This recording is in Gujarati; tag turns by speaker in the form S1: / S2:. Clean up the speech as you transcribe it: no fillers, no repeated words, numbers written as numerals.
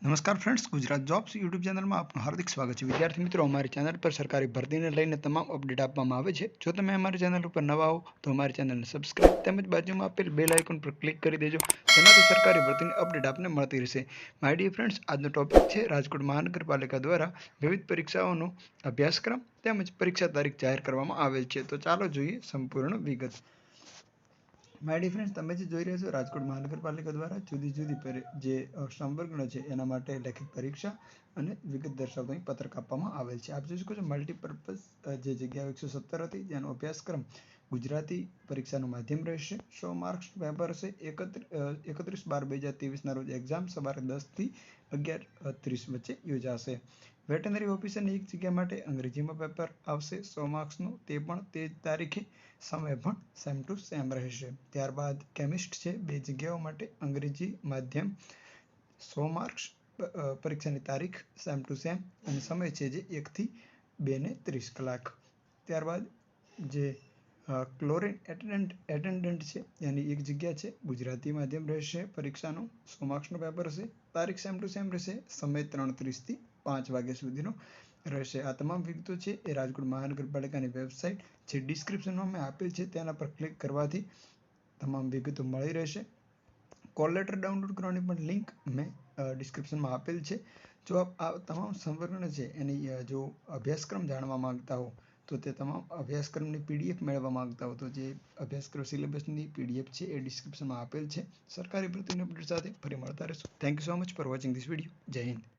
S1: નમસ્કાર ફ્રેન્ડ્સ, ગુજરાત જોબ્સ યુટ્યુબ ચેનલમાં આપનું હાર્દિક સ્વાગત છે। વિદ્યાર્થી મિત્રો, અમારી ચેનલ પર સરકારી ભરતીને લઈને તમામ અપડેટ આપવામાં આવે છે। જો તમે અમારી ચેનલ ઉપર નવા હો તો અમારી ચેનલને સબસ્ક્રાઇબ તેમજ બાજુમાં આપેલ બેલ આઇકન પર ક્લિક કરી દેજો, જેનાથી સરકારી ભરતીની અપડેટ આપને મળતી રહેશે। માય ડિયર ફ્રેન્ડ્સ, આજનો ટોપિક છે રાજકોટ મહાનગરપાલિકા દ્વારા વિવિધ પરીક્ષાઓનો અભ્યાસક્રમ તેમજ પરીક્ષા તારીખ જાહેર કરવામાં આવેલ છે। તો ચાલો જોઈએ સંપૂર્ણ વિગત। માય ડિયર ફ્રેન્ડ્સ, તમે જે જોઈ રહ્યા છો રાજકોટ મહાનગરપાલિકા દ્વારા જુદી જુદી જે સંવર્ગનો છે એના માટે લેખિત પરીક્ષા અને વિગત દર્શાવતો અહીં પત્રક આપવામાં આવેલ છે। આપ જોઈ શકો છો મલ્ટીપર્પઝ જે જગ્યા 117 હતી જેનો અભ્યાસક્રમ ગુજરાતી પરીક્ષાનું માધ્યમ રહેશે। 100 માર્ક્સ પેપર હશે। 31/12/2023 ના રોજ એક્ઝામ સવારે 10 થી 11:30 વચ્ચે યોજાશે। વેટનરી ઓફિસરની એક જગ્યા માટે અંગ્રેજીમાં પેપર આવશે 100 માર્ક્સનું, તે પણ તે જ તારીખે, સમય પણ સેમ ટુ સેમ રહેશે। ત્યારબાદ કેમિસ્ટ છે 2 જગ્યાઓ માટે અંગ્રેજી માધ્યમ 100 માર્ક્સ, પરીક્ષાની તારીખ સેમ ટુ સેમ અને સમય છે જે 1 થી 2 ને 30 કલાક। ત્યારબાદ જે ક્લોરીન એટેન્ડન્ટ છે એની એક જગ્યા છે, ગુજરાતી માધ્યમ રહેશે, પરીક્ષાનું 100 માર્ક્સનું પેપર હશે, તારીખ સેમ ટુ સેમ રહેશે, સમય 3:30 થી 5 વાગ્યા સુધીનો રહેશે। આ તમામ વિગતો છે એ રાજકોટ મહાનગરપાલિકાની વેબસાઇટ જે ડિસ્ક્રિપ્શનમાં મેં આપેલ છે તેના પર ક્લિક કરવાથી તમામ વિગતો મળી રહેશે। કોલ લેટર ડાઉનલોડ કરવાની પણ લિંક મેં ડિસ્ક્રિપ્શનમાં આપેલ છે। જો આપ આ તમામ સંવર્ગનો છે એની જો અભ્યાસક્રમ જાણવા માંગતા હો તો તે તમામ અભ્યાસક્રમની PDF મેળવવા માંગતા હો તો જે અભ્યાસક્રમ સિલેબસની PDF છે એ ડિસ્ક્રિપ્શનમાં આપેલ છે। સરકારી ભરતીની અપડેટ સાથે ફરી મળતા રહેશું। Thank you so much for watching this video. Jai Hind.